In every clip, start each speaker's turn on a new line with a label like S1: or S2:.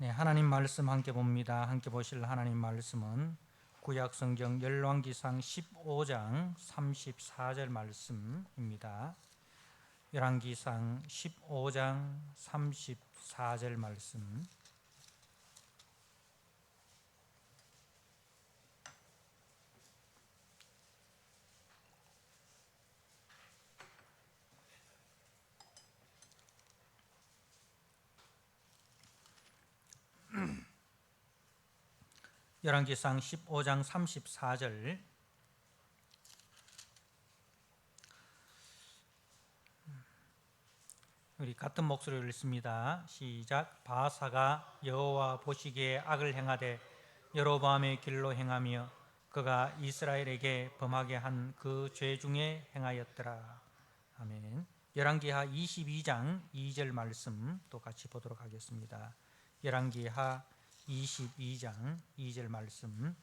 S1: 네, 하나님 말씀 함께 봅니다. 함께 보실 하나님 말씀은 구약 성경 열왕기상 15장 34절 말씀입니다. 열왕기상 15장 34절 말씀. 열왕기상 15장 34절. 우리 같은 목소리로 읽습니다. 시작. 바사가 여호와 보시기에 악을 행하되 여로보암의 길로 행하며 그가 이스라엘에게 범하게 한 그 죄 중에 행하였더라. 아멘. 열왕기하 22장 2절 말씀 또 같이 보도록 하겠습니다. 열왕기하 22장 2절 말씀.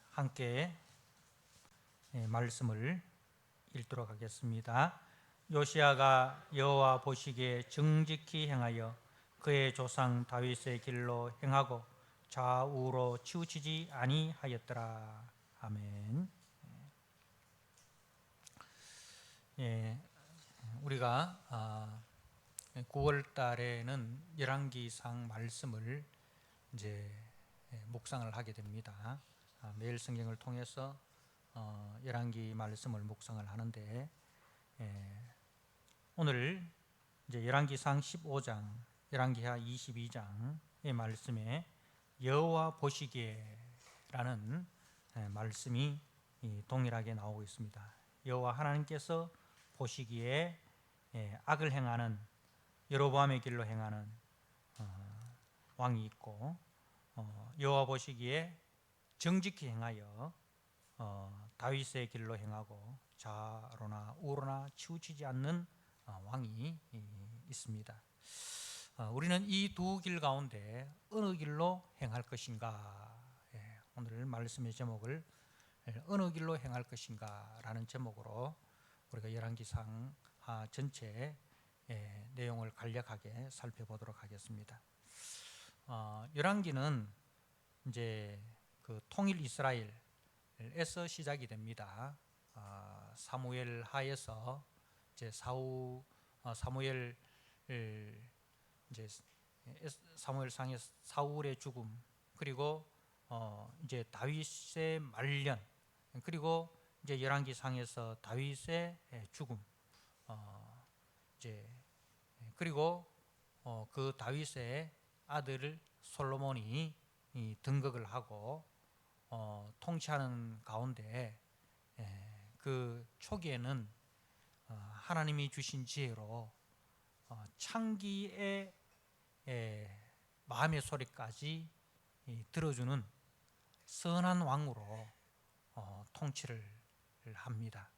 S1: 함께 말씀을 읽도록 하겠습니다. 요시야가 여호와 보시기에 정직히 행하여 그의 조상 다윗의 길로 행하고 좌우로 치우치지 아니하였더라. 아멘. 우리가 9월 달에는 열왕기상 말씀을 이제 묵상을 하게 됩니다. 매일 성경을 통해서 열왕기 말씀을 묵상을 하는데, 오늘 이제 열왕기상 15장, 열왕기하 22장의 말씀에 여호와 보시기에라는 말씀이 동일하게 나오고 있습니다. 여호와 하나님께서 보시기에 악을 행하는 여로보암의 길로 행하는 왕이 있고, 여호와 보시기에 정직히 행하여 다윗의 길로 행하고 좌로나 우로나 치우치지 않는 왕이 있습니다. 우리는 이 두 길 가운데 어느 길로 행할 것인가? 오늘 말씀의 제목을 어느 길로 행할 것인가 라는 제목으로 우리가 열왕기상 전체 내용을 간략하게 살펴보도록 하겠습니다. 열왕기는 이제 그 통일 이스라엘에서 시작이 됩니다. 사무엘 하에서 이제 사무엘 이제 사무엘상의 사울의 죽음, 그리고 이제 다윗의 말년, 그리고 이제 열왕기상에서 다윗의 죽음, 이제 그리고 그 다윗의 아들 솔로몬이 등극을 하고 통치하는 가운데, 그 초기에는 하나님이 주신 지혜로 창기의 마음의 소리까지 들어주는 선한 왕으로 통치를 합니다.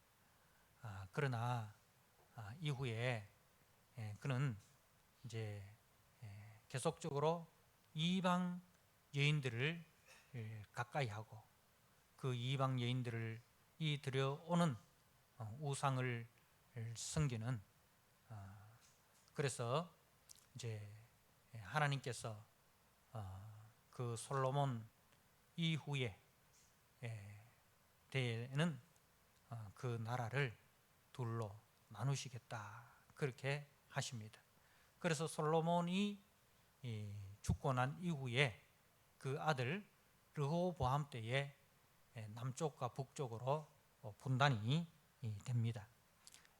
S1: 그러나 이후에 그는 이제 계속적으로 이방 여인들을 가까이 하고 그 이방 여인들을 들여오는 우상을 섬기는, 그래서 이제 하나님께서 그 솔로몬 이후에 때에는 그 나라를 둘로 나누시겠다 그렇게 하십니다. 그래서 솔로몬이 죽고 난 이후에 그 아들 르호보암 때에 남쪽과 북쪽으로 분단이 됩니다.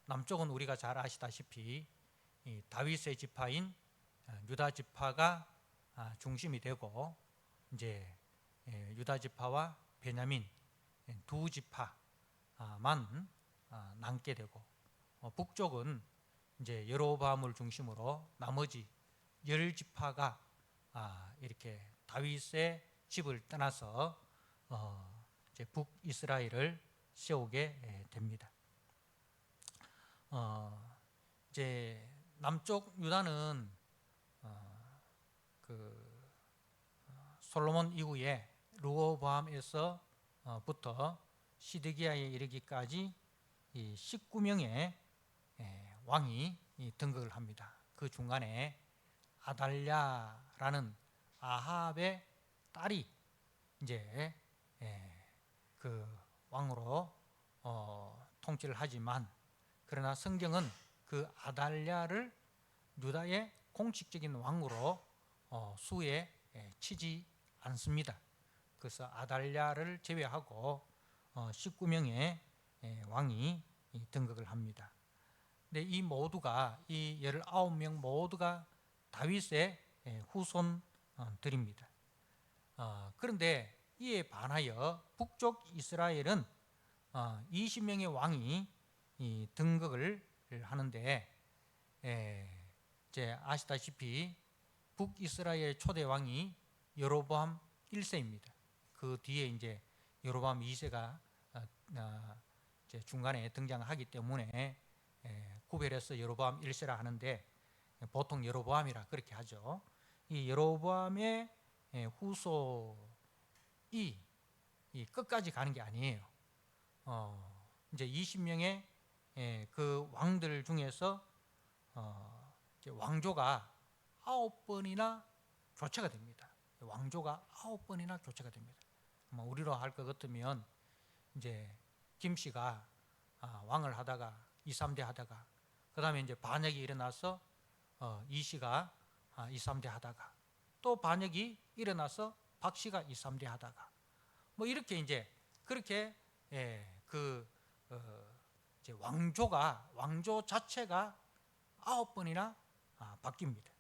S1: 남쪽은 우리가 잘 아시다시피 다윗의 지파인 유다 지파가 중심이 되고, 이제 유다 지파와 베냐민 두 지파만 남게 되고, 북쪽은 이제 여로보암을 중심으로 나머지 10지파가 이렇게 다윗의 집을 떠나서 이제 북이스라엘을 세우게 됩니다. 이제 남쪽 유다는 그 솔로몬 이후에 르호보암에서부터 시드기야에 이르기까지 이 19명의 왕이 등극을 합니다. 그 중간에 아달랴라는 아합의 딸이 이제 그 왕으로 통치를 하지만, 그러나 성경은 그 아달랴를 유다의 공식적인 왕으로 수에 치지 않습니다. 그래서 아달랴를 제외하고 19명의 왕이 등극을 합니다. 근데 이 19명 모두가 다윗의 후손들입니다. 그런데 이에 반하여 북쪽 이스라엘은 20명의 왕이 등극을 하는데, 이제 아시다시피 북이스라엘 초대 왕이 여로보암 1세입니다. 그 뒤에 이제 여로보암 2세가 이제 중간에 등장하기 때문에 구별해서 여로보암 1세라 하는데, 보통 여로보암이라 그렇게 하죠. 이 여로보암의 후손이 끝까지 가는 게 아니에요. 이제 20명의 그 왕들 중에서 왕조가 9번이나 교체가 됩니다. 왕조가 9번이나 교체가 됩니다. 우리로 할 것 같으면 이제 김씨가 왕을 하다가 2, 3대 하다가, 그 다음에 이제 반역이 일어나서 이씨가 2, 3대 하다가, 또 반역이 일어나서 박씨가 2, 3대 하다가, 뭐 이렇게 이제 그렇게 이제 왕조 자체가 9번이나 바뀝니다.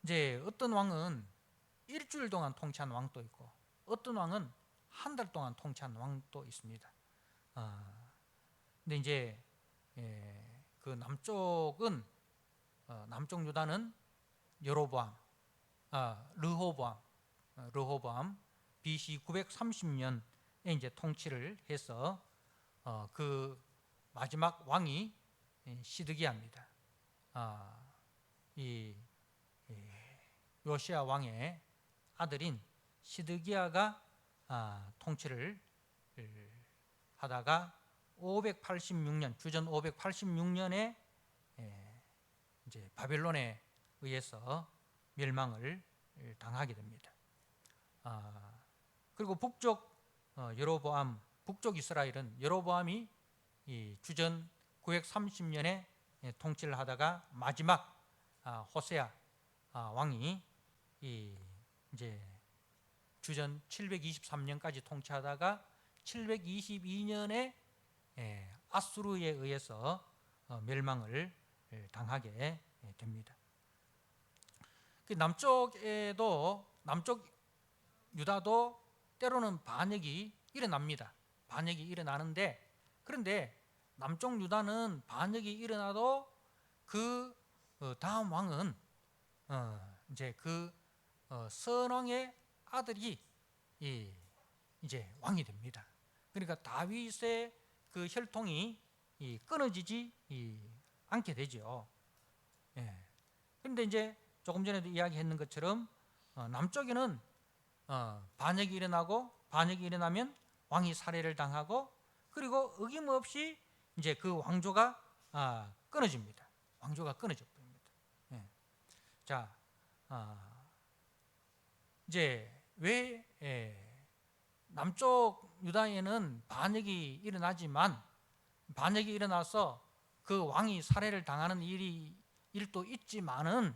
S1: 이제 어떤 왕은 일주일 동안 통치한 왕도 있고, 어떤 왕은 한 달 동안 통치한 왕도 있습니다. 근데 이제 그 남쪽은 남쪽 유다는 여로보암, 르호보암 BC 930년에 이제 통치를 해서 그 마지막 왕이 시드기야입니다. 이 요시야 왕의 아들인 시드기야가 통치를 하다가 586년, 주전 586년에 이제 바벨론에 의해서 멸망을 당하게 됩니다. 그리고 북쪽 북쪽 이스라엘은 여로보암이 이 주전 930년에 통치를 하다가 마지막 호세아 왕이 이제 주전 723년까지 통치하다가 722년에 아수르에 의해서 멸망을 당하게 됩니다. 남쪽 유다도 때로는 반역이 일어납니다. 반역이 일어나는데, 그런데 남쪽 유다는 반역이 일어나도 그 다음 왕은 이제 그 선왕의 아들이 이제 왕이 됩니다. 그러니까 다윗의 그 혈통이 끊어지지 않게 되죠. 그런데 이제 조금 전에도 이야기했는 것처럼 남쪽에는 반역이 일어나면 왕이 살해를 당하고, 그리고 어김없이 이제 그 왕조가 끊어집니다. 왕조가 끊어져 버립니다. 자, 이제 왜 남쪽 유다에는 반역이 일어나지만, 반역이 일어나서 그 왕이 살해를 당하는 일도 있지만은,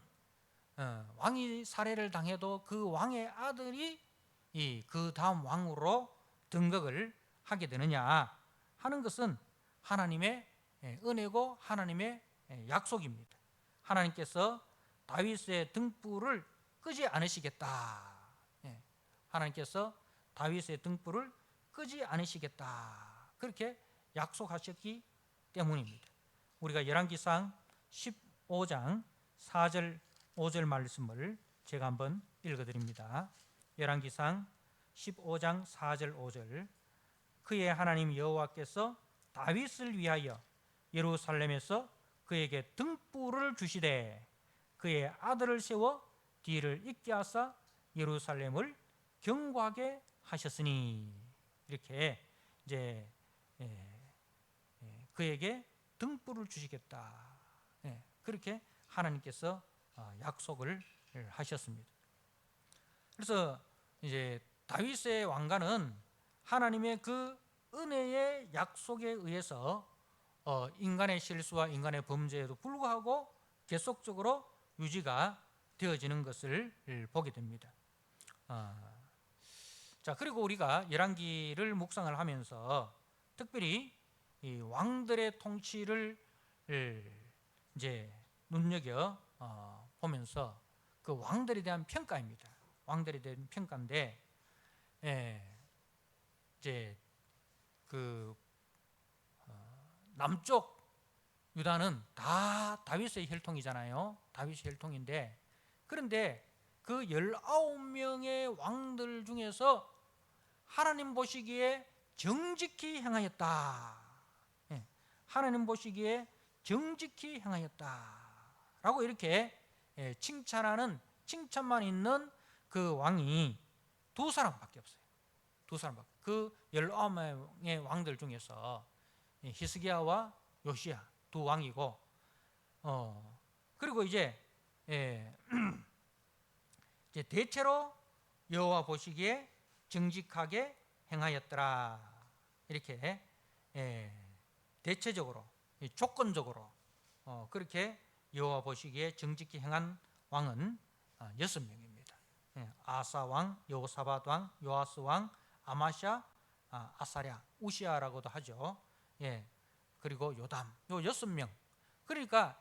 S1: 왕이 살해를 당해도 그 왕의 아들이 그 다음 왕으로 등극을 하게 되느냐 하는 것은 하나님의 은혜고 하나님의 약속입니다. 하나님께서 다윗의 등불을 끄지 않으시겠다. 하나님께서 다윗의 등불을 끄지 않으시겠다. 그렇게 약속하셨기 때문입니다. 우리가 열왕기상 15장 4절 5절 말씀을 제가 한번 읽어드립니다. 열왕기상 15장 4절 5절. 그의 하나님 여호와께서 다윗을 위하여 예루살렘에서 그에게 등불을 주시되 그의 아들을 세워 뒤를 잇게 하사 예루살렘을 경고하게 하셨으니, 이렇게 이제 그에게 등불을 주시겠다. 예, 그렇게 하나님께서 약속을 하셨습니다. 그래서 이제 다윗의 왕가는 하나님의 그 은혜의 약속에 의해서 인간의 실수와 인간의 범죄에도 불구하고 계속적으로 유지가 되어지는 것을 보게 됩니다. 자, 그리고 우리가 열왕기를 묵상을 하면서 특별히 이 왕들의 통치를 이제 눈여겨 보면서 그 왕들에 대한 평가입니다. 왕들에 대한 평가인데, 이제 그 남쪽 유다는 다 다윗의 혈통이잖아요. 다윗의 혈통인데, 그런데 그 19명의 왕들 중에서 하나님 보시기에 정직히 행하였다. 하나님 보시기에 정직히 행하였다라고 이렇게 칭찬하는, 칭찬만 있는 그 왕이 두 사람밖에 없어요. 두 사람밖에. 그 19명의 왕들 중에서 히스기야와 요시야 두 왕이고, 그리고 이제 대체로 여호와 보시기에 정직하게 행하였더라. 이렇게 대체적으로, 조건적으로 그렇게 여호와 보시기에 정직히 행한 왕은 6명입니다. 아사 왕, 여호사밧 왕, 요아스 왕, 아마샤, 아사랴, 우시아라고도 하죠. 그리고 요담, 요 6명. 그러니까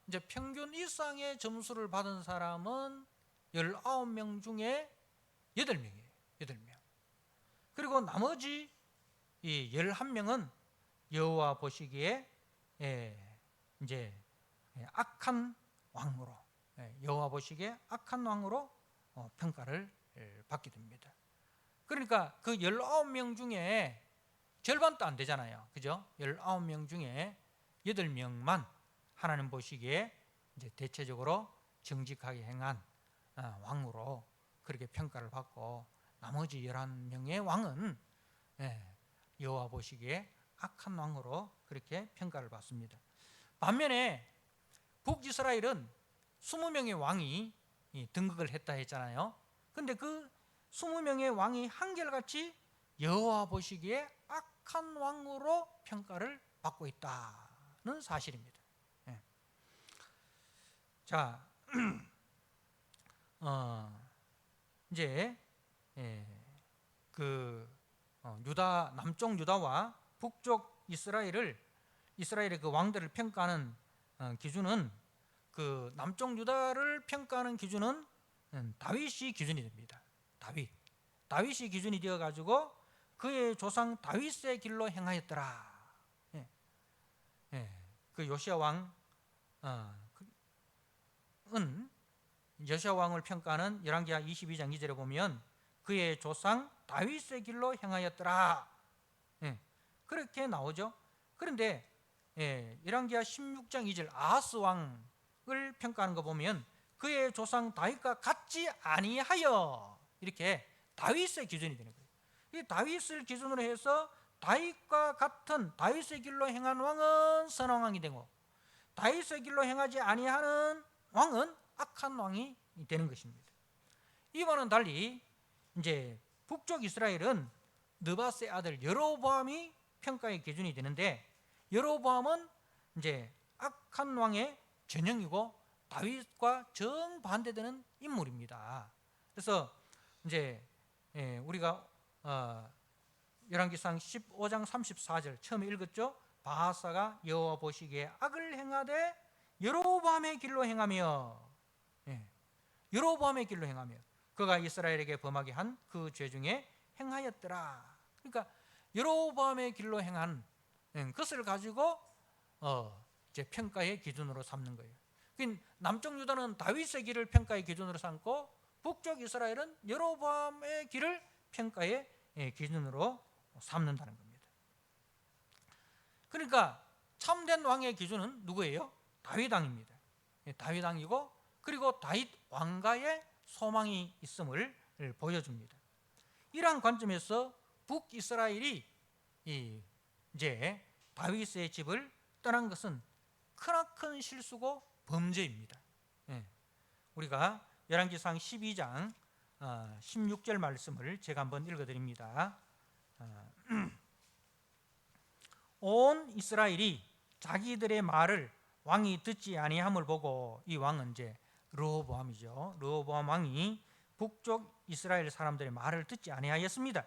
S1: 이제 평균 이상의 점수를 받은 사람은 19명 중에 8명이에요. 8명. 그리고 나머지 이 11명은 여호와 보시기에 이제 악한 왕으로, 여호와 보시기에 악한 왕으로 평가를 받게 됩니다. 그러니까 그 19명 중에 절반도 안 되잖아요. 그죠? 19명 중에 8명만 하나님 보시기에 이제 대체적으로 정직하게 행한 왕으로 그렇게 평가를 받고, 나머지 11명의 왕은 여호와 보시기에 악한 왕으로 그렇게 평가를 받습니다. 반면에 북이스라엘은 20명의 왕이 등극을 했다 했잖아요. 근데 그 20명의 왕이 한결같이 여호와 보시기에 악한 왕으로 평가를 받고 있다는 사실입니다. 자, 이제 그 유다, 남쪽 유다와 북쪽 이스라엘의 그 왕들을 평가하는 기준은, 그 남쪽 유다를 평가하는 기준은 다윗이 기준이 됩니다. 다윗이 기준이 되어 가지고 그의 조상 다윗의 길로 행하였더라. 그 요시야 왕은 요시야 왕을 평가하는 열왕기하 22장 2절에 보면 그의 조상 다윗의 길로 행하였더라. 그렇게 나오죠. 그런데 열왕기하 16장 2절 아하스 왕을 평가하는 거 보면 그의 조상 다윗과 같지 아니하여, 이렇게 다윗의 기준이 되는 거예요. 이 다윗을 기준으로 해서 다윗과 같은 다윗의 길로 행한 왕은 선한 왕이 되고, 다윗의 길로 행하지 아니하는 왕은 악한 왕이 되는 것입니다. 이와는 달리 이제 북쪽 이스라엘은 느바스의 아들 여로보암이 평가의 기준이 되는데, 여로보암은 이제 악한 왕의 전형이고 다윗과 정반대되는 인물입니다. 그래서 이제 우리가 열왕기상 15장 34절 처음에 읽었죠. 바하사가 여호와 보시기에 악을 행하되 여로보암의 길로 행하며, 여로보암의 길로 행하며 그가 이스라엘에게 범하게 한 그 죄 중에 행하였더라. 그러니까 여로보암의 길로 행한 그것을 가지고 이제 평가의 기준으로 삼는 거예요. 남쪽 유다는 다윗의 길을 평가의 기준으로 삼고, 북쪽 이스라엘은 여로보암의 길을 평가의 기준으로 삼는다는 겁니다. 그러니까 참된 왕의 기준은 누구예요? 다윗 왕입니다. 다윗 왕이고, 그리고 다윗 왕가의 소망이 있음을 보여줍니다. 이러한 관점에서 북이스라엘이 이제 다윗의 집을 떠난 것은 크나큰 실수고 범죄입니다. 우리가 열왕기상 12장 16절 말씀을 제가 한번 읽어드립니다. 온 이스라엘이 자기들의 말을 왕이 듣지 아니함을 보고, 이 왕은 이제 르호보암이죠. 르호보암 왕이 북쪽 이스라엘 사람들의 말을 듣지 아니하였습니다.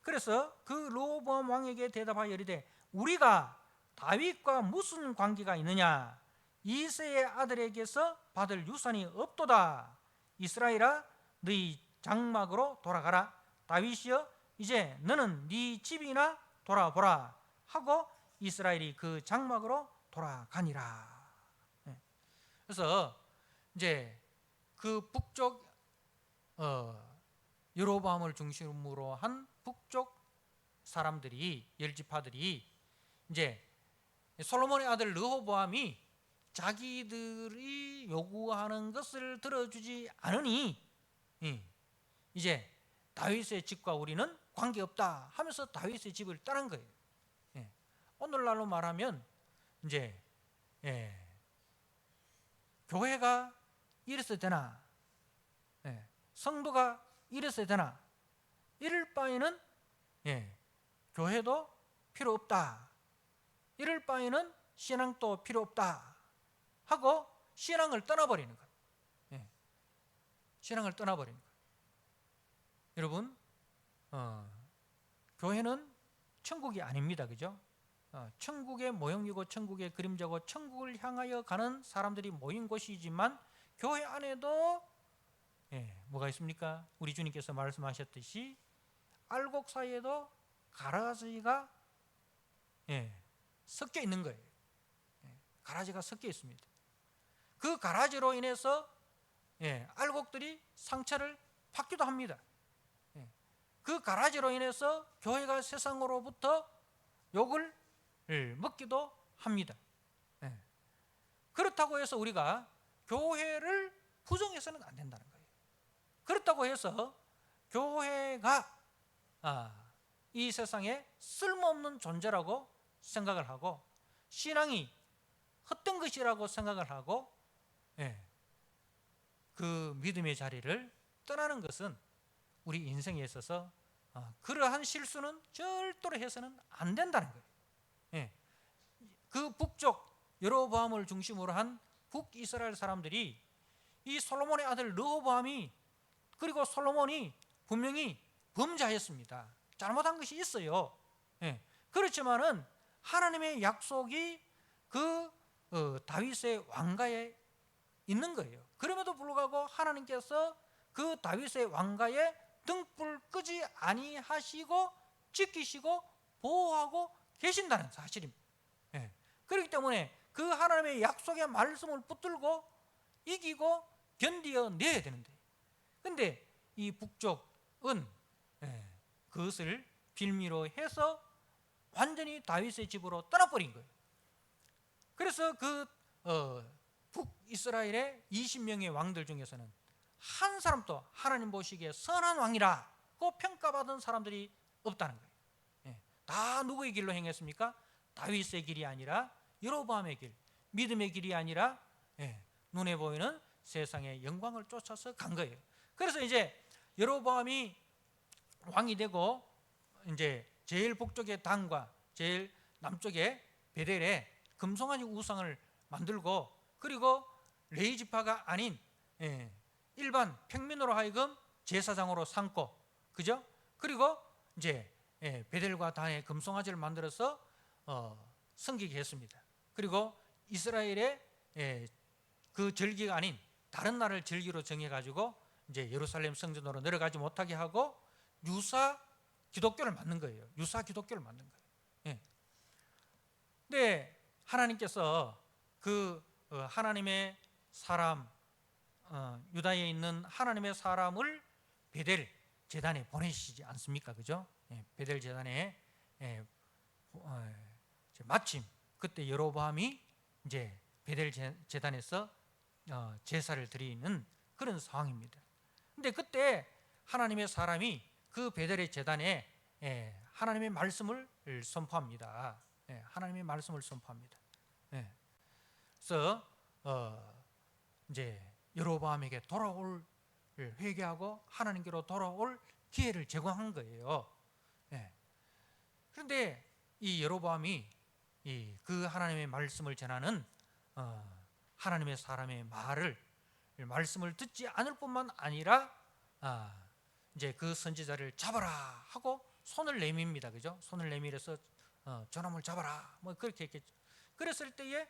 S1: 그래서 그 르호보암 왕에게 대답하여 이르되, 우리가 다윗과 무슨 관계가 있느냐? 이새의 아들에게서 받을 유산이 없도다. 이스라엘아, 너희 장막으로 돌아가라. 다윗이여, 이제 너는 네 집이나 돌아보라 하고 이스라엘이 그 장막으로 돌아가니라. 그래서 이제 그 북쪽 여로보암을 중심으로 한 북쪽 사람들이, 열지파들이 이제 솔로몬의 아들 르호보암이 자기들이 요구하는 것을 들어주지 않으니 이제 다윗의 집과 우리는 관계없다 하면서 다윗의 집을 떠난 거예요. 오늘날로 말하면 이제 교회가 이랬어야 되나, 성도가 이랬어야 되나, 이럴 바에는 교회도 필요 없다, 이럴 바에는 신앙도 필요 없다 하고 신앙을 떠나버리는 거예요. 신앙을 떠나버리는 거예요. 여러분, 교회는 천국이 아닙니다. 그죠? 천국의 모형이고 천국의 그림자고 천국을 향하여 가는 사람들이 모인 곳이지만, 교회 안에도 뭐가 있습니까? 우리 주님께서 말씀하셨듯이 알곡 사이에도 가라지가 섞여 있는 거예요. 가라지가 섞여 있습니다. 그 가라지로 인해서 알곡들이 상처를 받기도 합니다. 그 가라지로 인해서 교회가 세상으로부터 욕을 먹기도 합니다. 그렇다고 해서 우리가 교회를 부정해서는 안 된다는 거예요. 그렇다고 해서 교회가 이 세상에 쓸모없는 존재라고 생각을 하고, 신앙이 헛된 것이라고 생각을 하고 그 믿음의 자리를 떠나는 것은 우리 인생에 있어서 그러한 실수는 절대로 해서는 안 된다는 거예요. 그 북쪽 여로보암을 중심으로 한 북이스라엘 사람들이 이 솔로몬의 아들 르호보암이, 그리고 솔로몬이 분명히 범죄하였습니다. 잘못한 것이 있어요. 그렇지만은 하나님의 약속이 그 다윗의 왕가에 있는 거예요. 그럼에도 불구하고 하나님께서 그 다윗의 왕가에 등불 끄지 아니하시고 지키시고 보호하고 계신다는 사실입니다. 그렇기 때문에 그 하나님의 약속의 말씀을 붙들고 이기고 견디어내야 되는데, 근데 이 북쪽은 그것을 빌미로 해서 완전히 다윗의 집으로 떠나버린 거예요. 그래서 그 북이스라엘의 20명의 왕들 중에서는 한 사람도 하나님 보시기에 선한 왕이라고 평가받은 사람들이 없다는 거예요. 다 누구의 길로 행했습니까? 다윗의 길이 아니라 여로보암의 길, 믿음의 길이 아니라 눈에 보이는 세상의 영광을 쫓아서 간 거예요. 그래서 이제 여로보암이 왕이 되고, 이제 제일 북쪽의 단과 제일 남쪽의 베델에 금송아지 우상을 만들고, 그리고 레위 지파가 아닌 일반 평민으로 하여금 제사장으로 삼고, 그죠? 그리고 이제 베델과 단에 금송아지를 만들어서 섬기게 했습니다. 그리고 이스라엘의 그 절기가 아닌 다른 날을 절기로 정해가지고 이제 예루살렘 성전으로 내려가지 못하게 하고 유사 기독교를 만든 거예요. 유사 기독교를 만든 거예요. 근데 하나님께서 그 하나님의 사람, 유다에 있는 하나님의 사람을 베델 제단에 보내시지 않습니까? 그죠? 베델 제단에 마침 그때 여로보암이 이제 베델 제단에서 제사를 드리는 그런 상황입니다. 근데 그때 하나님의 사람이 그 베델의 제단에 하나님의 말씀을 선포합니다. 하나님의 말씀을 선포합니다. 그래서 이제 여로보암에게 돌아올 회개하고 하나님께로 돌아올 기회를 제공한 거예요. 그런데 이 여로보암이 그 하나님의 말씀을 전하는 하나님의 사람의 말씀을 듣지 않을 뿐만 아니라 이제 그 선지자를 잡아라 하고 손을 내밉니다. 그죠? 손을 내밀어서 저놈을 잡아라 뭐 그렇게 했겠죠. 그랬을 때에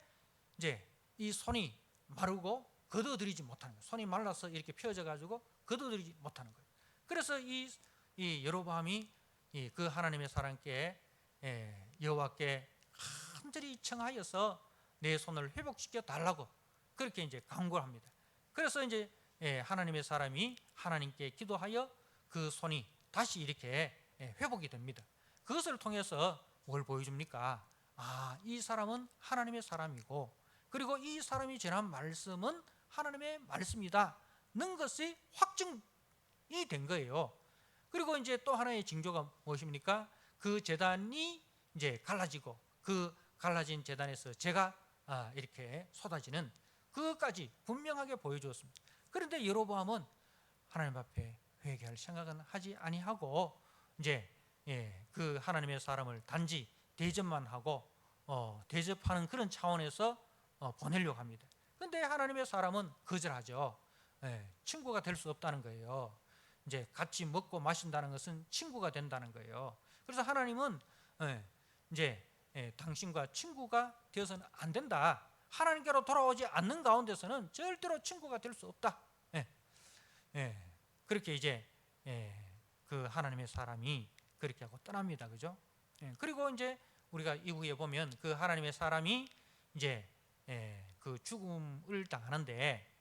S1: 이제 이 손이 마르고 걷어들이지 못하는 거예요. 손이 말라서 이렇게 펴져 가지고 걷어들이지 못하는 거예요. 그래서 이 여로보암이 그 하나님의 사람께 여호와께 간절히 청하여서 내 손을 회복시켜 달라고 그렇게 이제 간구를 합니다. 그래서 이제 하나님의 사람이 하나님께 기도하여 그 손이 다시 이렇게 회복이 됩니다. 그것을 통해서 뭘 보여줍니까? 이 사람은 하나님의 사람이고, 그리고 이 사람이 전한 말씀은 하나님의 말씀이다는 것이 확증이 된 거예요. 그리고 이제 또 하나의 징조가 무엇입니까? 그 제단이 이제 갈라지고 그 갈라진 제단에서 재가 이렇게 쏟아지는 그것까지 분명하게 보여주었습니다. 그런데 여로보암은 하나님 앞에 회개할 생각은 하지 아니하고 이제 그 하나님의 사람을 단지 대접만 하고 대접하는 그런 차원에서 보내려고 합니다. 그런데 하나님의 사람은 거절하죠. 친구가 될 수 없다는 거예요. 이제 같이 먹고 마신다는 것은 친구가 된다는 거예요. 그래서 하나님은 이제 당신과 친구가 되어서는 안 된다. 하나님께로 돌아오지 않는 가운데서는 절대로 친구가 될 수 없다. 그렇게 이제 그 하나님의 사람이 그렇게 하고 떠납니다. 그죠? 그리고 이제 우리가 이후에 보면 그 하나님의 사람이 이제 그 죽음을 당하는데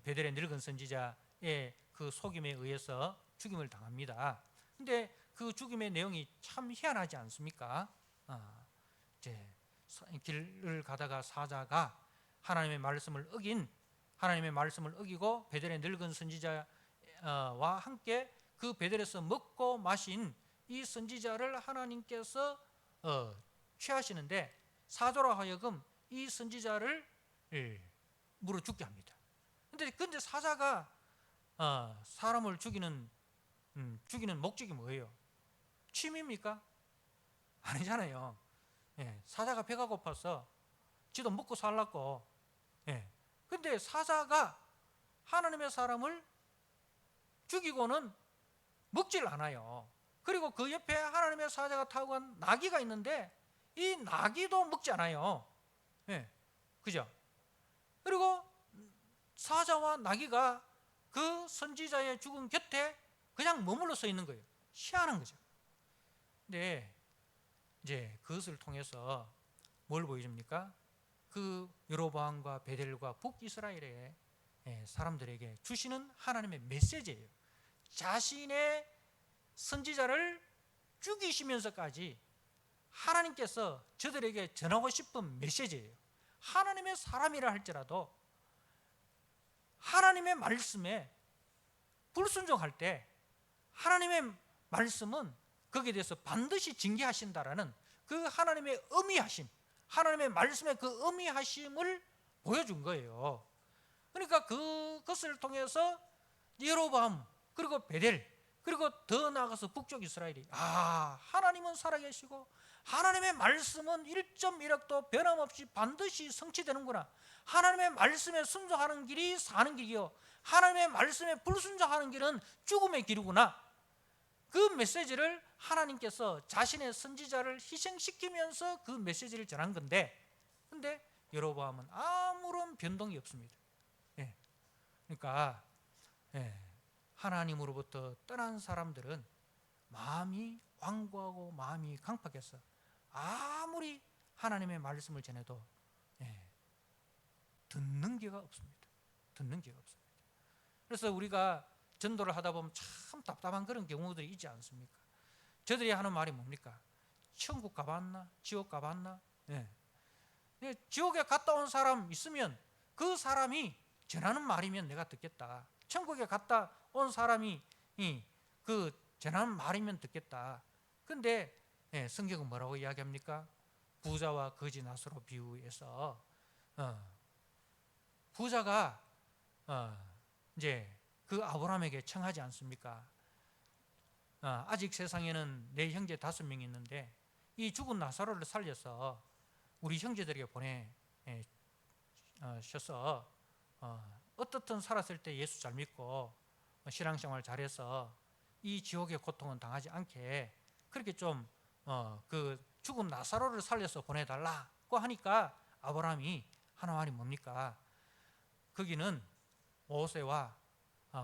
S1: 베델의 늙은 선지자의 그 속임에 의해서 죽임을 당합니다. 근데 그 죽임의 내용이 참 희한하지 않습니까? 이제 길을 가다가 사자가 하나님의 말씀을 어기고 베델의 늙은 선지자와 함께 그 베델에서 먹고 마신 이 선지자를 하나님께서 취하시는데 사자로 하여금 이 선지자를 물어 죽게 합니다. 근데 사자가 사람을 죽이는 목적이 뭐예요? 취미입니까? 아니잖아요. 사자가 배가 고파서 지도 먹고 살라고. 근데 사자가 하나님의 사람을 죽이고는 먹질 않아요. 그리고 그 옆에 하나님의 사자가 타고 간 나귀가 있는데 이 나귀도 먹지 않아요. 그죠? 그리고 사자와 나귀가 그 선지자의 죽은 곁에 그냥 머물러 서 있는 거예요. 희한한 거죠. 근데 이제 그것을 통해서 뭘 보여줍니까? 그 여로보암과 베델과 북이스라엘의 사람들에게 주시는 하나님의 메시지예요. 자신의 선지자를 죽이시면서까지 하나님께서 저들에게 전하고 싶은 메시지예요. 하나님의 사람이라 할지라도 하나님의 말씀에 불순종할 때 하나님의 말씀은 거기에 대해서 반드시 징계하신다라는 그 하나님의 엄의하심, 하나님의 말씀의 그 엄의하심을 보여준 거예요. 그러니까 그것을 통해서 여로보암 그리고 베델 그리고 더 나아가서 북쪽 이스라엘이 하나님은 살아계시고 하나님의 말씀은 1.1억도 변함없이 반드시 성취되는구나. 하나님의 말씀에 순종하는 길이 사는 길이요, 하나님의 말씀에 불순종하는 길은 죽음의 길이구나. 그 메시지를 하나님께서 자신의 선지자를 희생시키면서 그 메시지를 전한 건데, 근데 여로보암은 아무런 변동이 없습니다. 그러니까 하나님으로부터 떠난 사람들은 마음이 완고하고 마음이 강팍해서 아무리 하나님의 말씀을 전해도 듣는 기가 없습니다. 듣는 기가 없습니다. 그래서 우리가 전도를 하다 보면 참 답답한 그런 경우들이 있지 않습니까? 저들이 하는 말이 뭡니까? 천국 가봤나? 지옥 가봤나? 지옥에 갔다 온 사람 있으면 그 사람이 전하는 말이면 내가 듣겠다. 천국에 갔다 온 사람이 그 전하는 말이면 듣겠다. 근데 성경은 뭐라고 이야기합니까? 부자와 거지 나사로 비유해서 부자가 이제 그 아브라함에게 청하지 않습니까? 아직 세상에는 내 형제 5명이 있는데 이 죽은 나사로를 살려서 우리 형제들에게 보내셔서 어떻든 살았을 때 예수 잘 믿고 신앙생활 잘해서 이 지옥의 고통은 당하지 않게 그렇게 좀 그 죽은 나사로를 살려서 보내달라고 하니까 아브라함이 하는 말이 뭡니까? 거기는 모세와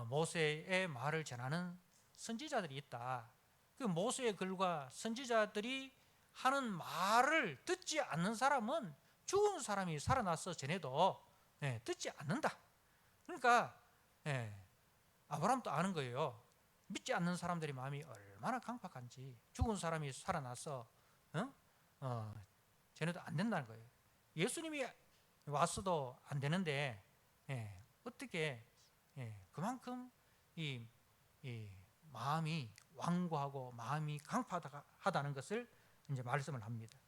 S1: 모세의 말을 전하는 선지자들이 있다. 그 모세의 글과 선지자들이 하는 말을 듣지 않는 사람은 죽은 사람이 살아나서 전해도 듣지 않는다. 그러니까 아브라함도 아는 거예요. 믿지 않는 사람들의 마음이 얼마나 강팍한지. 죽은 사람이 살아나서 전해도 안 된다는 거예요. 예수님이 왔어도 안 되는데 어떻게 그만큼 이 마음이 완고하고 마음이 강팍하다는 것을 이제 말씀을 합니다.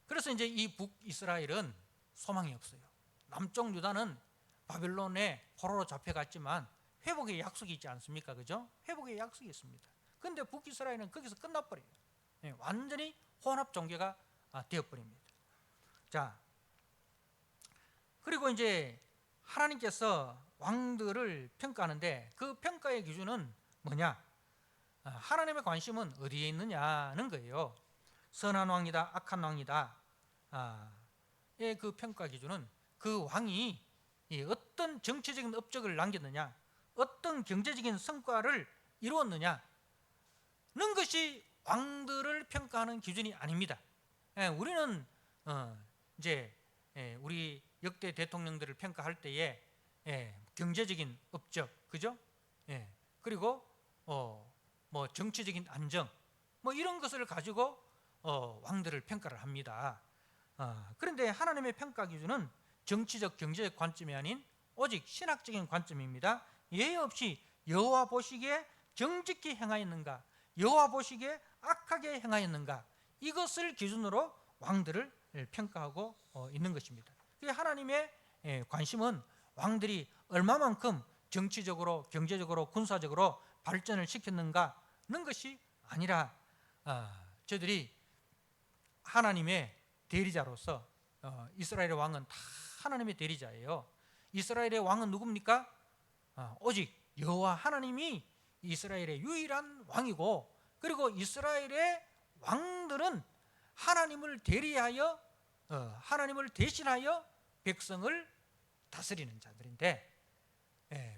S1: 그래서 이제 이 북이스라엘은 소망이 없어요. 남쪽 유다는 바벨론의 포로로 잡혀갔지만 회복의 약속이 있지 않습니까? 그죠? 회복의 약속이 있습니다. 그런데 북이스라엘은 거기서 끝나버려요. 완전히 혼합 종교가 되어버립니다. 자, 그리고 이제 하나님께서 왕들을 평가하는데 그 평가의 기준은 뭐냐? 하나님의 관심은 어디에 있느냐는 거예요. 선한 왕이다, 악한 왕이다. 그 평가 기준은 그 왕이 어떤 정치적인 업적을 남겼느냐, 어떤 경제적인 성과를 이루었느냐는 것이 왕들을 평가하는 기준이 아닙니다. 우리는 이제 우리 역대 대통령들을 평가할 때에 경제적인 업적, 그죠? 그리고 뭐 정치적인 안정, 뭐 이런 것을 가지고 왕들을 평가를 합니다. 그런데 하나님의 평가 기준은 정치적, 경제적 관점이 아닌 오직 신학적인 관점입니다. 예의 없이 여호와 보시기에 정직히 행하였는가, 여호와 보시기에 악하게 행하였는가, 이것을 기준으로 왕들을 평가하고 있는 것입니다. 하나님의 관심은 왕들이 얼마만큼 정치적으로, 경제적으로, 군사적으로 발전을 시켰는가는 것이 아니라 저들이 하나님의 대리자로서 이스라엘의 왕은 다 하나님의 대리자예요. 이스라엘의 왕은 누굽니까? 오직 여호와 하나님이 이스라엘의 유일한 왕이고, 그리고 이스라엘의 왕들은 하나님을 대리하여 하나님을 대신하여 백성을 다스리는 자들인데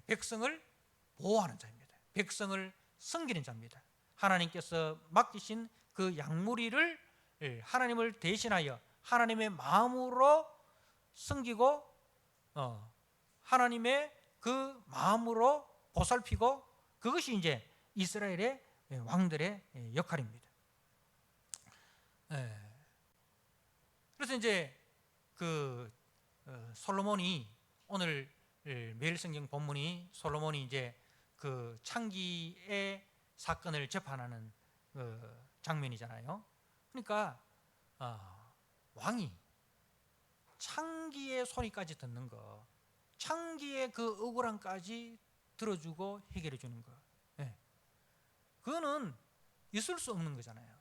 S1: 백성을 보호하는 자입니다. 백성을 섬기는 자입니다. 하나님께서 맡기신 그 양무리를 하나님을 대신하여 하나님의 마음으로 섬기고 하나님의 그 마음으로 보살피고, 그것이 이제 이스라엘의 왕들의 역할입니다. 그래서 이제 그 솔로몬이 오늘 매일 성경 본문이 솔로몬이 이제 그 창기의 사건을 재판하는 그 장면이잖아요. 그러니까 왕이 창기의 소리까지 듣는 거, 창기의 그 억울함까지 들어주고 해결해 주는 거, 그거는 있을 수 없는 거잖아요.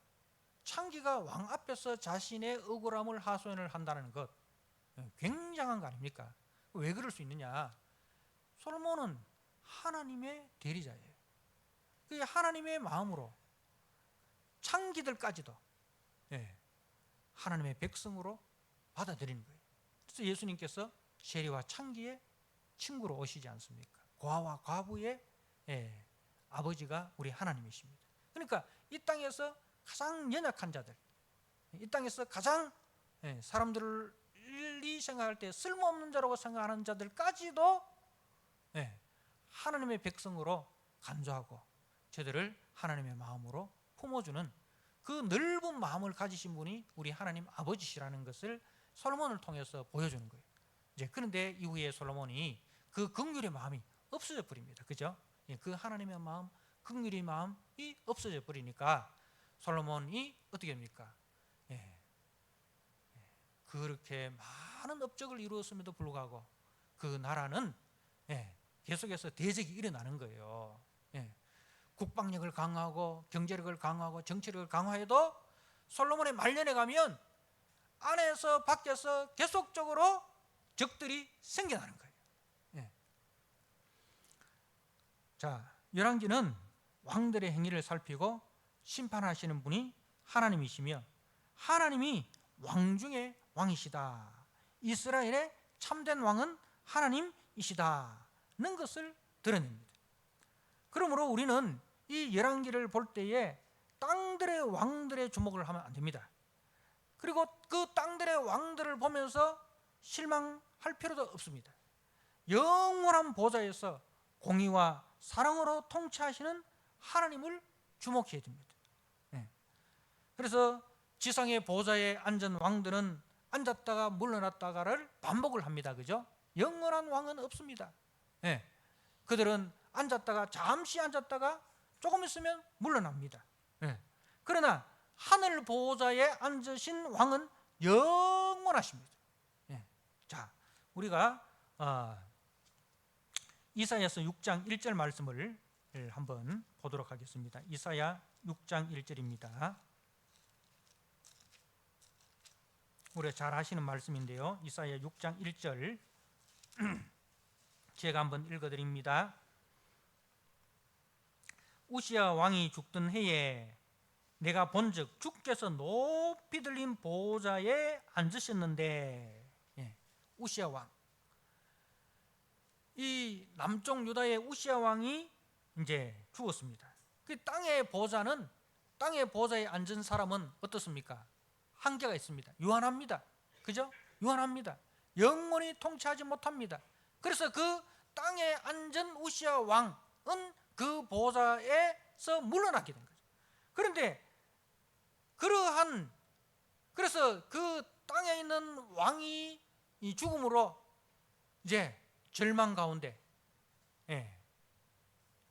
S1: 창기가 왕 앞에서 자신의 억울함을 하소연을 한다는 것, 굉장한 거 아닙니까? 왜 그럴 수 있느냐? 솔로몬은 하나님의 대리자예요. 그게 하나님의 마음으로 창기들까지도 하나님의 백성으로 받아들이는 거예요. 그래서 예수님께서 세리와 창기의 친구로 오시지 않습니까? 고아와 과부의 아버지가 우리 하나님이십니다. 그러니까 이 땅에서 가장 연약한 자들, 이 땅에서 가장 사람들이 생각할 때 쓸모없는 자라고 생각하는 자들까지도 하나님의 백성으로 간주하고 저들을 하나님의 마음으로 품어주는 그 넓은 마음을 가지신 분이 우리 하나님 아버지시라는 것을 솔로몬을 통해서 보여주는 거예요. 이제 그런데 이후에 솔로몬이 그 긍휼의 마음이 없어져 버립니다. 그죠? 그 하나님의 마음, 긍휼의 마음이 없어져 버리니까 솔로몬이 어떻게 합니까? 그렇게 많은 업적을 이루었음에도 불구하고 그 나라는 계속해서 대적이 일어나는 거예요. 국방력을 강화하고 경제력을 강화하고 정치력을 강화해도 솔로몬의 말년에 가면 안에서 밖에서 계속적으로 적들이 생겨나는 거예요. 자, 열왕기는 왕들의 행위를 살피고 심판하시는 분이 하나님이시며 하나님이 왕 중에 왕이시다, 이스라엘의 참된 왕은 하나님이시다는 것을 드러냅니다. 그러므로 우리는 이 열왕기를 볼 때에 땅들의 왕들의 주목을 하면 안 됩니다. 그리고 그 땅들의 왕들을 보면서 실망할 필요도 없습니다. 영원한 보좌에서 공의와 사랑으로 통치하시는 하나님을 주목해야 됩니다. 그래서 지상의 보좌에 앉은 왕들은 앉았다가 물러났다가를 반복을 합니다. 그죠? 영원한 왕은 없습니다. 그들은 앉았다가 잠시 앉았다가 조금 있으면 물러납니다. 그러나 하늘 보좌에 앉으신 왕은 영원하십니다. 자, 우리가 이사야서 6장 1절 말씀을 한번 보도록 하겠습니다. 이사야 6장 1절입니다. 우리가 잘 아시는 말씀인데요. 이사야 6장 1절 제가 한번 읽어드립니다. 우시야 왕이 죽던 해에 내가 본즉 주께서 높이 들린 보좌에 앉으셨는데, 우시야 왕, 이 남쪽 유다의 우시야 왕이 이제 죽었습니다. 그 땅의 보좌는, 땅의 보좌에 앉은 사람은 어떻습니까? 한계가 있습니다. 유한합니다. 그죠? 유한합니다. 영원히 통치하지 못합니다. 그래서 그 땅에 앉은 우시야 왕은 그 보좌에서 물러나게 된 거죠. 그런데 그래서 그 땅에 있는 왕이 이 죽음으로 이제 절망 가운데,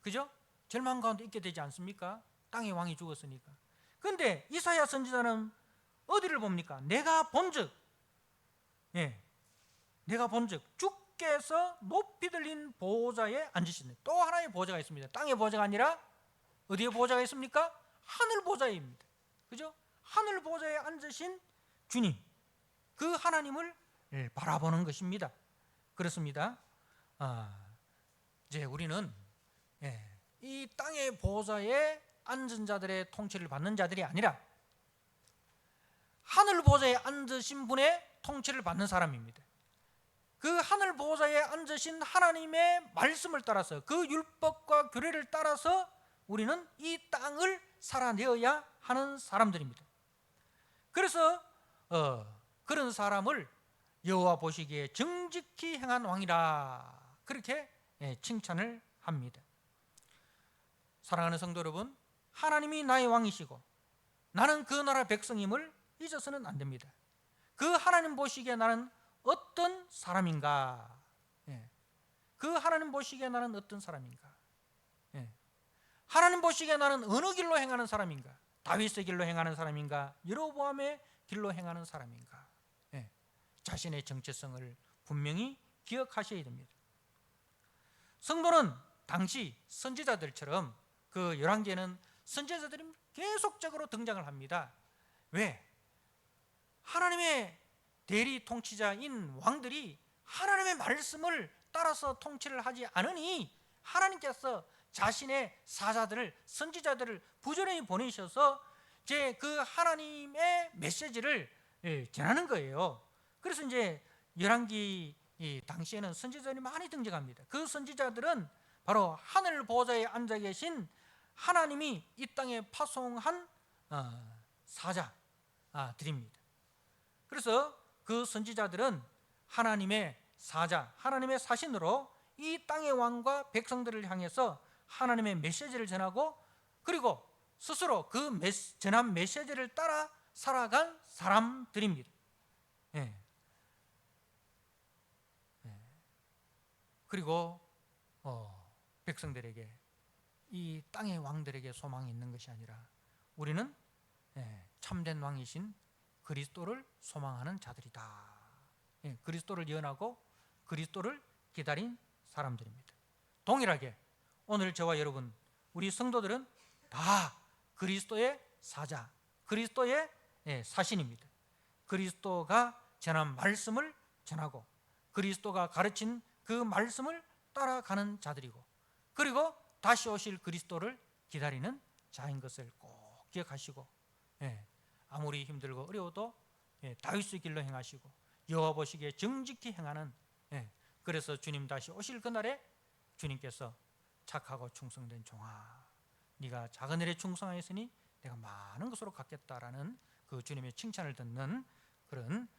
S1: 그죠? 절망 가운데 있게 되지 않습니까? 땅의 왕이 죽었으니까. 그런데 이사야 선지자는 어디를 봅니까? 내가 본즉 주께서 높이 들린 보좌에 앉으시네. 또 하나의 보좌가 있습니다. 땅의 보좌가 아니라 어디에 보좌가 있습니까? 하늘 보좌입니다. 그죠? 하늘 보좌에 앉으신 주님, 그 하나님을 바라보는 것입니다. 그렇습니다. 이제 우리는 이 땅의 보좌에 앉은 자들의 통치를 받는 자들이 아니라 하늘 보좌에 앉으신 분의 통치를 받는 사람입니다. 그 하늘 보좌에 앉으신 하나님의 말씀을 따라서, 그 율법과 규례를 따라서 우리는 이 땅을 살아내어야 하는 사람들입니다. 그래서 그런 사람을 여호와 보시기에 정직히 행한 왕이라, 그렇게 칭찬을 합니다. 사랑하는 성도 여러분, 하나님이 나의 왕이시고 나는 그 나라 백성임을 잊어서는 안 됩니다. 그 하나님 보시기에 나는 어떤 사람인가? 그 하나님 보시기에 나는 어떤 사람인가? 하나님 보시기에 나는 어느 길로 행하는 사람인가? 다윗의 길로 행하는 사람인가? 여로보암의 길로 행하는 사람인가? 자신의 정체성을 분명히 기억하셔야 됩니다. 성도는 당시 선지자들처럼 그 열왕기에는 선지자들이 계속적으로 등장을 합니다. 왜? 하나님의 대리 통치자인 왕들이 하나님의 말씀을 따라서 통치를 하지 않으니 하나님께서 자신의 사자들을, 선지자들을 부지런히 보내셔서 이제 그 하나님의 메시지를 전하는 거예요. 그래서 이제 열왕기 당시에는 선지자들이 많이 등장합니다. 그 선지자들은 바로 하늘 보좌에 앉아 계신 하나님이 이 땅에 파송한 사자들입니다. 그래서 그 선지자들은 하나님의 사자, 하나님의 사신으로 이 땅의 왕과 백성들을 향해서 하나님의 메시지를 전하고, 그리고 스스로 그 전한 메시지를 따라 살아간 사람들입니다. 그리고 백성들에게, 이 땅의 왕들에게 소망이 있는 것이 아니라 우리는 참된 왕이신 그리스도를 소망하는 자들이다. 예, 그리스도를 예언하고 그리스도를 기다린 사람들입니다. 동일하게 오늘 저와 여러분, 우리 성도들은 다 그리스도의 사자, 그리스도의 사신입니다. 그리스도가 전한 말씀을 전하고 그리스도가 가르친 그 말씀을 따라가는 자들이고, 그리고 다시 오실 그리스도를 기다리는 자인 것을 꼭 기억하시고, 아무리 힘들고 어려워도 다윗의 길로 행하시고 여호와 보시기에 정직히 행하는, 그래서 주님 다시 오실 그날에 주님께서 착하고 충성된 종아, 네가 작은 일에 충성하였으니 내가 많은 것으로 갚겠다라는 그 주님의 칭찬을 듣는 그런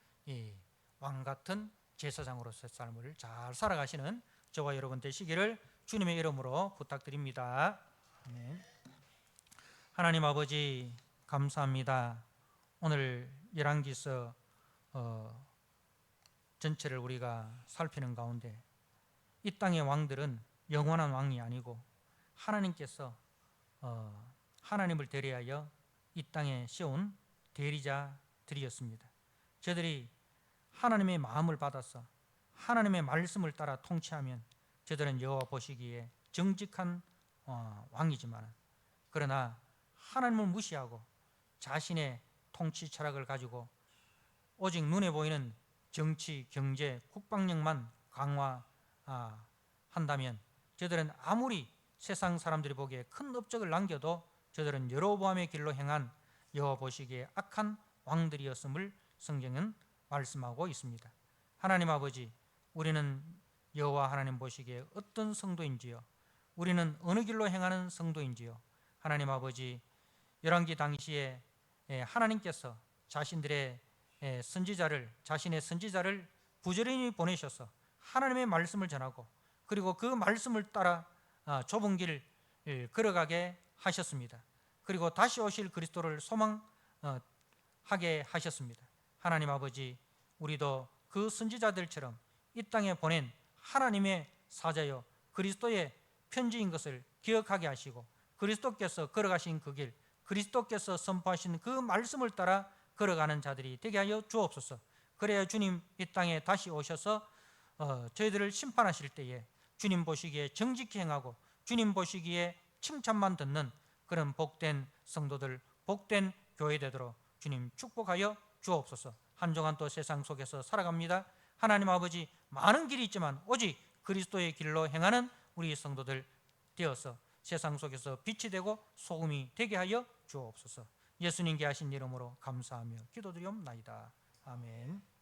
S1: 왕같은 제사장으로서의 삶을 잘 살아가시는 저와 여러분 되시기를 주님의 이름으로 부탁드립니다. 아멘. 하나님 아버지 감사합니다. 오늘 열왕기서 전체를 우리가 살피는 가운데 이 땅의 왕들은 영원한 왕이 아니고 하나님께서 하나님을 대리하여 이 땅에 세운 대리자들이었습니다. 저들이 하나님의 마음을 받아서 하나님의 말씀을 따라 통치하면 저들은 여호와 보시기에 정직한 왕이지만, 그러나 하나님을 무시하고 자신의 통치 철학을 가지고 오직 눈에 보이는 정치, 경제, 국방력만 강화한다면 저들은 아무리 세상 사람들이 보기에 큰 업적을 남겨도 저들은 여로보암의 길로 행한 여호와 보시기에 악한 왕들이었음을 성경은 말씀하고 있습니다. 하나님 아버지, 우리는 여호와 하나님 보시기에 어떤 성도인지요, 우리는 어느 길로 행하는 성도인지요. 하나님 아버지, 열왕기 당시에 하나님께서 자신들의 자신의 선지자를 부지런히 보내셔서 하나님의 말씀을 전하고 그리고 그 말씀을 따라 좁은 길을 걸어가게 하셨습니다. 그리고 다시 오실 그리스도를 소망하게 하셨습니다. 하나님 아버지, 우리도 그 선지자들처럼 이 땅에 보낸 하나님의 사자요 그리스도의 편지인 것을 기억하게 하시고, 그리스도께서 걸어가신 그 길, 그리스도께서 선포하신 그 말씀을 따라 걸어가는 자들이 되게 하여 주옵소서. 그래야 주님 이 땅에 다시 오셔서 저희들을 심판하실 때에 주님 보시기에 정직히 행하고 주님 보시기에 칭찬만 듣는 그런 복된 성도들, 복된 교회 되도록 주님 축복하여 주옵소서. 한 주간 또 세상 속에서 살아갑니다. 하나님 아버지, 많은 길이 있지만 오직 그리스도의 길로 행하는 우리 성도들 되어서 세상 속에서 빛이 되고 소금이 되게 하여 주옵소서. 예수님께 하신 이름으로 감사하며 기도드리옵나이다. 아멘.